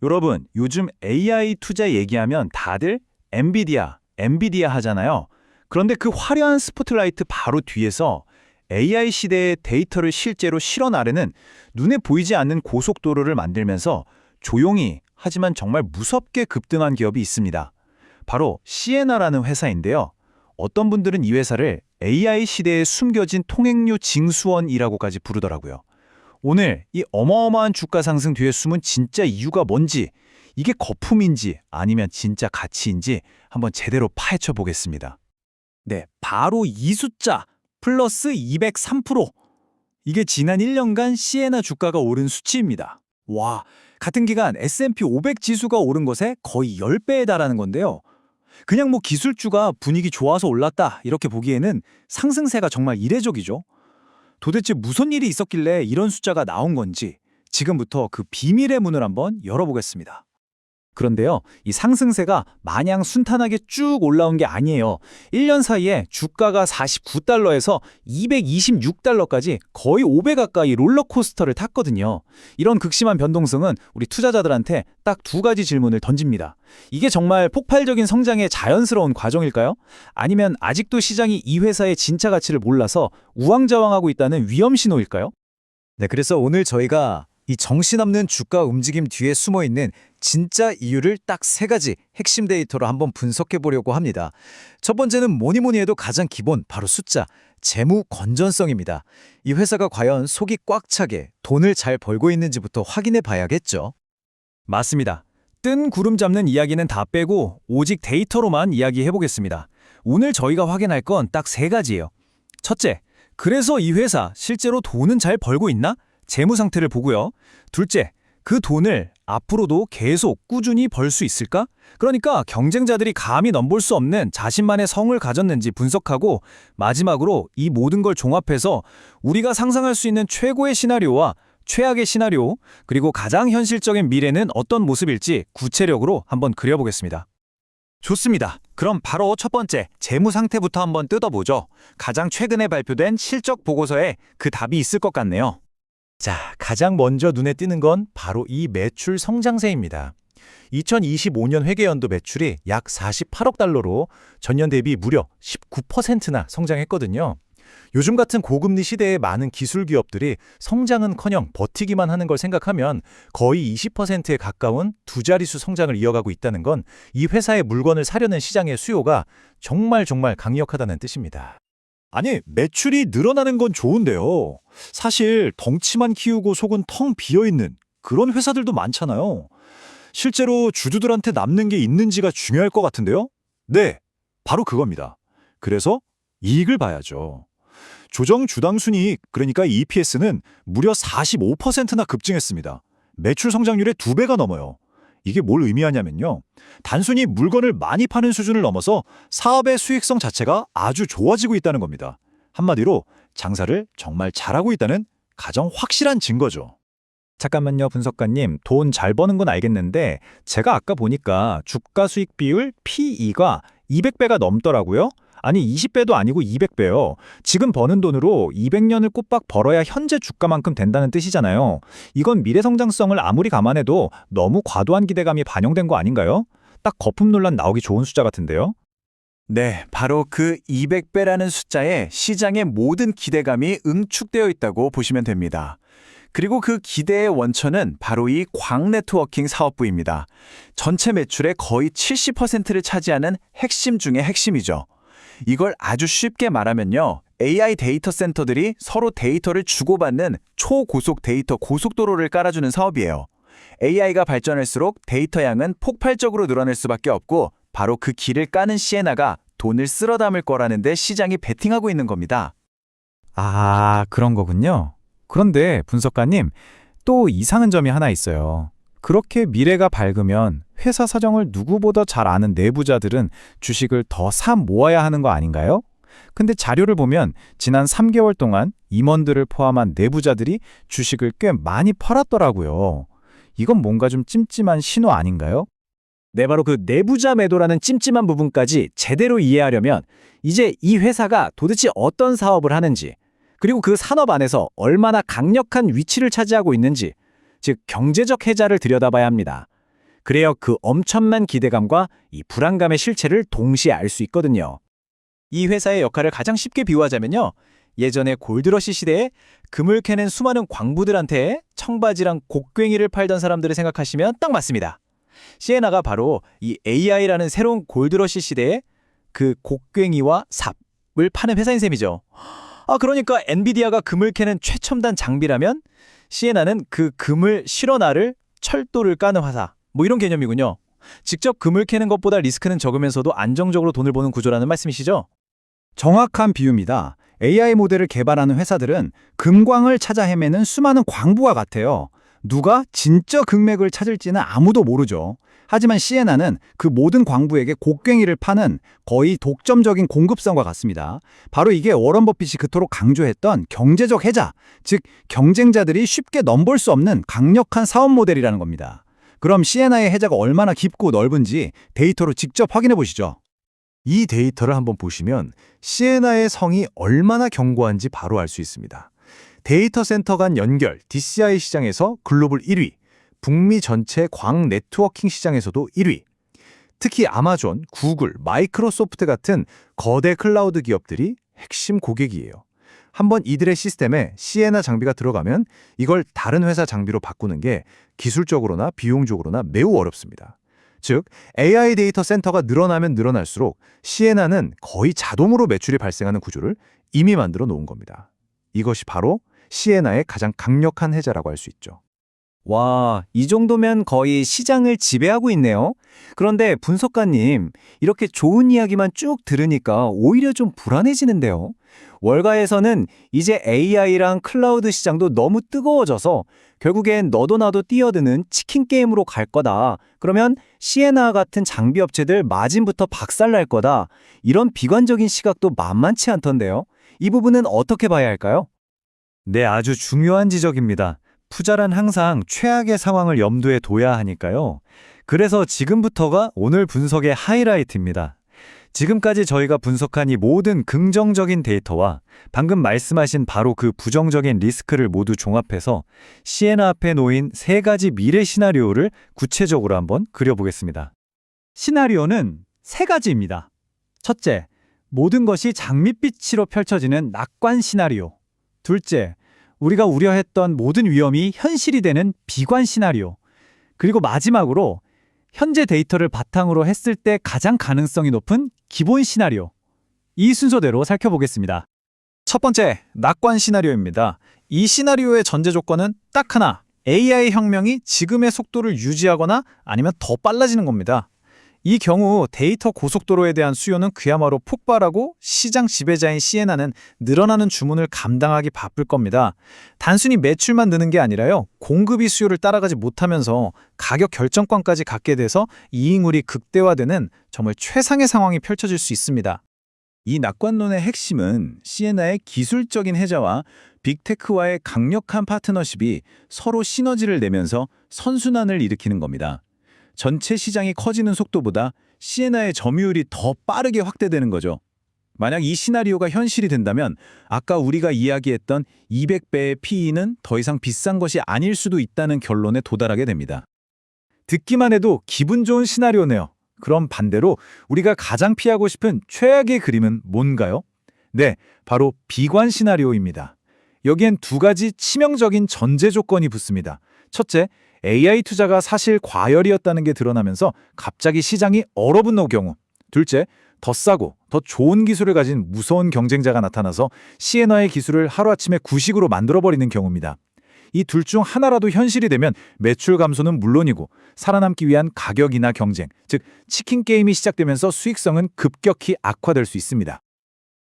여러분, 요즘 AI 투자 얘기하면 다들 엔비디아 하잖아요. 그런데 그 화려한 스포트라이트 바로 뒤에서 AI 시대의 데이터를 실제로 실어 나르는 눈에 보이지 않는 고속도로를 만들면서 조용히 하지만 정말 무섭게 급등한 기업이 있습니다. 바로 시에나라는 회사인데요. 어떤 분들은 이 회사를 AI 시대에 숨겨진 통행료 징수원이라고까지 부르더라고요. 오늘 이 어마어마한 주가 상승 뒤에 숨은 진짜 이유가 뭔지, 이게 거품인지 아니면 진짜 가치인지 한번 제대로 파헤쳐 보겠습니다. 네, 바로 이 숫자 플러스 203%. 이게 지난 1년간 시에나 주가가 오른 수치입니다. 와, 같은 기간 S&P 500 지수가 오른 것에 거의 10배에 달하는 건데요. 그냥 뭐 기술주가 분위기 좋아서 올랐다 이렇게 보기에는 상승세가 정말 이례적이죠. 도대체 무슨 일이 있었길래 이런 숫자가 나온 건지 지금부터 그 비밀의 문을 한번 열어보겠습니다. 그런데요, 이 상승세가 마냥 순탄하게 쭉 올라온 게 아니에요. 1년 사이에 주가가 49달러에서 226달러까지 거의 5배 가까이 롤러코스터를 탔거든요. 이런 극심한 변동성은 우리 투자자들한테 딱 두 가지 질문을 던집니다. 이게 정말 폭발적인 성장의 자연스러운 과정일까요? 아니면 아직도 시장이 이 회사의 진짜 가치를 몰라서 우왕좌왕하고 있다는 위험 신호일까요? 네, 그래서 오늘 저희가 이 정신없는 주가 움직임 뒤에 숨어있는 진짜 이유를 딱 세 가지 핵심 데이터로 한번 분석해 보려고 합니다. 첫 번째는 뭐니 해도 가장 기본, 바로 숫자, 재무 건전성입니다. 이 회사가 과연 속이 꽉 차게 돈을 잘 벌고 있는지부터 확인해 봐야겠죠. 맞습니다. 뜬 구름 잡는 이야기는 다 빼고 오직 데이터로만 이야기해 보겠습니다. 오늘 저희가 확인할 건 딱 세 가지예요. 첫째, 그래서 이 회사 실제로 돈은 잘 벌고 있나? 재무 상태를 보고요. 둘째, 그 돈을 앞으로도 계속 꾸준히 벌 수 있을까? 그러니까 경쟁자들이 감히 넘볼 수 없는 자신만의 성을 가졌는지 분석하고, 마지막으로 이 모든 걸 종합해서 우리가 상상할 수 있는 최고의 시나리오와 최악의 시나리오, 그리고 가장 현실적인 미래는 어떤 모습일지 구체력으로 한번 그려보겠습니다. 좋습니다. 그럼 바로 첫 번째, 재무 상태부터 한번 뜯어보죠. 가장 최근에 발표된 실적 보고서에 그 답이 있을 것 같네요. 자, 가장 먼저 눈에 띄는 건 바로 이 매출 성장세입니다. 2025년 회계연도 매출이 약 48억 달러로 전년 대비 무려 19%나 성장했거든요. 요즘 같은 고금리 시대에 많은 기술 기업들이 성장은커녕 버티기만 하는 걸 생각하면 거의 20%에 가까운 두 자릿수 성장을 이어가고 있다는 건 이 회사의 물건을 사려는 시장의 수요가 정말 강력하다는 뜻입니다. 아니, 매출이 늘어나는 건 좋은데요. 사실 덩치만 키우고 속은 텅 비어있는 그런 회사들도 많잖아요. 실제로 주주들한테 남는 게 있는지가 중요할 것 같은데요? 네, 바로 그겁니다. 그래서 이익을 봐야죠. 조정 주당 순이익, 그러니까 EPS는 무려 45%나 급증했습니다. 매출 성장률의 2배가 넘어요. 이게 뭘 의미하냐면요. 단순히 물건을 많이 파는 수준을 넘어서 사업의 수익성 자체가 아주 좋아지고 있다는 겁니다. 한마디로 장사를 정말 잘하고 있다는 가장 확실한 증거죠. 잠깐만요, 분석가님. 돈 잘 버는 건 알겠는데 제가 아까 보니까 주가 수익 비율 PE가 200배가 넘더라고요. 아니 20배도 아니고 200배요. 지금 버는 돈으로 200년을 꼬박 벌어야 현재 주가만큼 된다는 뜻이잖아요. 이건 미래 성장성을 아무리 감안해도 너무 과도한 기대감이 반영된 거 아닌가요? 딱 거품 논란 나오기 좋은 숫자 같은데요. 네, 바로 그 200배라는 숫자에 시장의 모든 기대감이 응축되어 있다고 보시면 됩니다. 그리고 그 기대의 원천은 바로 이 광 네트워킹 사업부입니다. 전체 매출의 거의 70%를 차지하는 핵심 중의 핵심이죠. 이걸 아주 쉽게 말하면요. AI 데이터 센터들이 서로 데이터를 주고받는 초고속 데이터 고속도로를 깔아주는 사업이에요. AI가 발전할수록 데이터 양은 폭발적으로 늘어날 수밖에 없고 바로 그 길을 까는 시에나가 돈을 쓸어 담을 거라는 데 시장이 베팅하고 있는 겁니다. 아, 그런 거군요. 그런데 분석가님, 또 이상한 점이 하나 있어요. 그렇게 미래가 밝으면 회사 사정을 누구보다 잘 아는 내부자들은 주식을 더 사 모아야 하는 거 아닌가요? 근데 자료를 보면 지난 3개월 동안 임원들을 포함한 내부자들이 주식을 꽤 많이 팔았더라고요. 이건 뭔가 좀 찜찜한 신호 아닌가요? 네, 바로 그 내부자 매도라는 찜찜한 부분까지 제대로 이해하려면 이제 이 회사가 도대체 어떤 사업을 하는지, 그리고 그 산업 안에서 얼마나 강력한 위치를 차지하고 있는지, 즉 경제적 해자를 들여다봐야 합니다. 그래야 그 엄청난 기대감과 이 불안감의 실체를 동시에 알 수 있거든요. 이 회사의 역할을 가장 쉽게 비유하자면요. 예전에 골드러시 시대에 금을 캐는 수많은 광부들한테 청바지랑 곡괭이를 팔던 사람들을 생각하시면 딱 맞습니다. 시에나가 바로 이 AI라는 새로운 골드러시 시대에 그 곡괭이와 삽을 파는 회사인 셈이죠. 그러니까 엔비디아가 금을 캐는 최첨단 장비라면 시에나는 그 금을 실어 나를 철도를 까는 화사, 뭐 이런 개념이군요. 직접 금을 캐는 것보다 리스크는 적으면서도 안정적으로 돈을 버는 구조라는 말씀이시죠? 정확한 비유입니다. AI 모델을 개발하는 회사들은 금광을 찾아 헤매는 수많은 광부와 같아요. 누가 진짜 금맥을 찾을지는 아무도 모르죠. 하지만 시에나는 그 모든 광부에게 곡괭이를 파는 거의 독점적인 공급선과 같습니다. 바로 이게 워런 버핏이 그토록 강조했던 경제적 해자, 즉 경쟁자들이 쉽게 넘볼 수 없는 강력한 사업 모델이라는 겁니다. 그럼 시에나의 해자가 얼마나 깊고 넓은지 데이터로 직접 확인해 보시죠. 이 데이터를 한번 보시면 시에나의 성이 얼마나 견고한지 바로 알 수 있습니다. 데이터 센터 간 연결, DCI 시장에서 글로벌 1위, 북미 전체 광 네트워킹 시장에서도 1위. 특히 아마존, 구글, 마이크로소프트 같은 거대 클라우드 기업들이 핵심 고객이에요. 한번 이들의 시스템에 시에나 장비가 들어가면 이걸 다른 회사 장비로 바꾸는 게 기술적으로나 비용적으로나 매우 어렵습니다. 즉, AI 데이터 센터가 늘어나면 늘어날수록 시에나는 거의 자동으로 매출이 발생하는 구조를 이미 만들어 놓은 겁니다. 이것이 바로 시에나의 가장 강력한 해자라고 할 수 있죠. 와, 이 정도면 거의 시장을 지배하고 있네요. 그런데 분석가님, 이렇게 좋은 이야기만 쭉 들으니까 오히려 좀 불안해지는데요. 월가에서는 이제 AI랑 클라우드 시장도 너무 뜨거워져서 결국엔 너도 나도 뛰어드는 치킨 게임으로 갈 거다. 그러면 시에나 같은 장비 업체들 마진부터 박살날 거다. 이런 비관적인 시각도 만만치 않던데요. 이 부분은 어떻게 봐야 할까요? 네, 아주 중요한 지적입니다. 투자란 항상 최악의 상황을 염두에 둬야 하니까요. 그래서 지금부터가 오늘 분석의 하이라이트입니다. 지금까지 저희가 분석한 이 모든 긍정적인 데이터와 방금 말씀하신 바로 그 부정적인 리스크를 모두 종합해서 시에나 앞에 놓인 3가지 미래 시나리오를 구체적으로 한번 그려보겠습니다. 시나리오는 3가지입니다. 첫째, 모든 것이 장밋빛으로 펼쳐지는 낙관 시나리오. 둘째, 우리가 우려했던 모든 위험이 현실이 되는 비관 시나리오. 그리고 마지막으로 현재 데이터를 바탕으로 했을 때 가장 가능성이 높은 기본 시나리오. 이 순서대로 살펴보겠습니다. 첫 번째, 낙관 시나리오입니다. 이 시나리오의 전제 조건은 딱 하나, AI 혁명이 지금의 속도를 유지하거나 아니면 더 빨라지는 겁니다. 이 경우 데이터 고속도로에 대한 수요는 그야말로 폭발하고 시장 지배자인 시에나는 늘어나는 주문을 감당하기 바쁠 겁니다. 단순히 매출만 느는 게 아니라요. 공급이 수요를 따라가지 못하면서 가격 결정권까지 갖게 돼서 이익률이 극대화되는 정말 최상의 상황이 펼쳐질 수 있습니다. 이 낙관론의 핵심은 시에나의 기술적인 해자와 빅테크와의 강력한 파트너십이 서로 시너지를 내면서 선순환을 일으키는 겁니다. 전체 시장이 커지는 속도보다 시에나의 점유율이 더 빠르게 확대되는 거죠. 만약 이 시나리오가 현실이 된다면 아까 우리가 이야기했던 200배의 PE는 더 이상 비싼 것이 아닐 수도 있다는 결론에 도달하게 됩니다. 듣기만 해도 기분 좋은 시나리오네요. 그럼 반대로 우리가 가장 피하고 싶은 최악의 그림은 뭔가요? 네, 바로 비관 시나리오입니다. 여기엔 2가지 치명적인 전제 조건이 붙습니다. 첫째, AI 투자가 사실 과열이었다는 게 드러나면서 갑자기 시장이 얼어붙는 경우. 둘째, 더 싸고 더 좋은 기술을 가진 무서운 경쟁자가 나타나서 시에나의 기술을 하루아침에 구식으로 만들어버리는 경우입니다. 이 둘 중 하나라도 현실이 되면 매출 감소는 물론이고 살아남기 위한 가격이나 경쟁, 즉 치킨 게임이 시작되면서 수익성은 급격히 악화될 수 있습니다.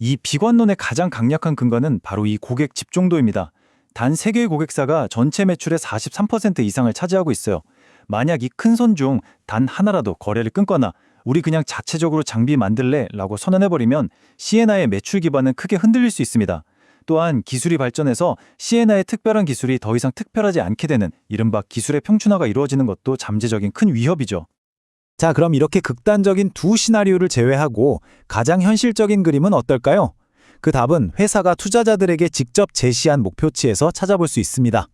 이 비관론의 가장 강력한 근거는 바로 이 고객 집중도입니다. 단 3개의 고객사가 전체 매출의 43% 이상을 차지하고 있어요. 만약 이 큰 손 중 단 하나라도 거래를 끊거나 우리 그냥 자체적으로 장비 만들래 라고 선언해버리면 시에나의 매출 기반은 크게 흔들릴 수 있습니다. 또한 기술이 발전해서 시에나의 특별한 기술이 더 이상 특별하지 않게 되는 이른바 기술의 평준화가 이루어지는 것도 잠재적인 큰 위협이죠. 자, 그럼 이렇게 극단적인 2 시나리오를 제외하고 가장 현실적인 그림은 어떨까요? 그 답은 회사가 투자자들에게 직접 제시한 목표치에서 찾아볼 수 있습니다.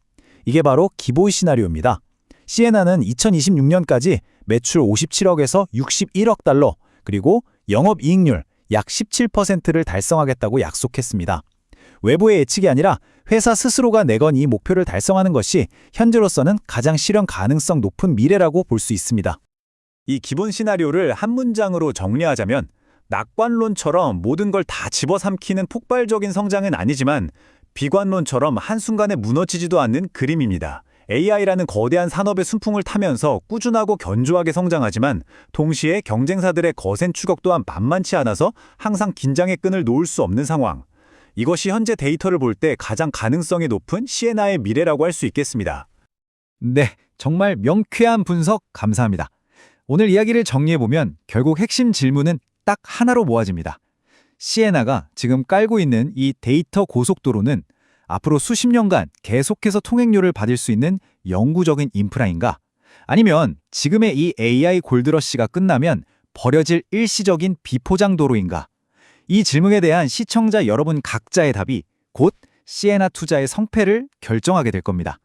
이게 바로 기본 시나리오입니다. 시에나는 2026년까지 매출 57억에서 61억 달러, 그리고 영업이익률 약 17%를 달성하겠다고 약속했습니다. 외부의 예측이 아니라 회사 스스로가 내건 이 목표를 달성하는 것이 현재로서는 가장 실현 가능성 높은 미래라고 볼 수 있습니다. 이 기본 시나리오를 한 문장으로 정리하자면 낙관론처럼 모든 걸 다 집어삼키는 폭발적인 성장은 아니지만 비관론처럼 한순간에 무너지지도 않는 그림입니다. AI라는 거대한 산업의 순풍을 타면서 꾸준하고 견조하게 성장하지만 동시에 경쟁사들의 거센 추격 또한 만만치 않아서 항상 긴장의 끈을 놓을 수 없는 상황. 이것이 현재 데이터를 볼 때 가장 가능성이 높은 시에나의 미래라고 할 수 있겠습니다. 네, 정말 명쾌한 분석 감사합니다. 오늘 이야기를 정리해보면 결국 핵심 질문은 딱 하나로 모아집니다. 시에나가 지금 깔고 있는 이 데이터 고속도로는 앞으로 수십 년간 계속해서 통행료를 받을 수 있는 영구적인 인프라인가? 아니면 지금의 이 AI 골드러시가 끝나면 버려질 일시적인 비포장 도로인가? 이 질문에 대한 시청자 여러분 각자의 답이 곧 시에나 투자의 성패를 결정하게 될 겁니다.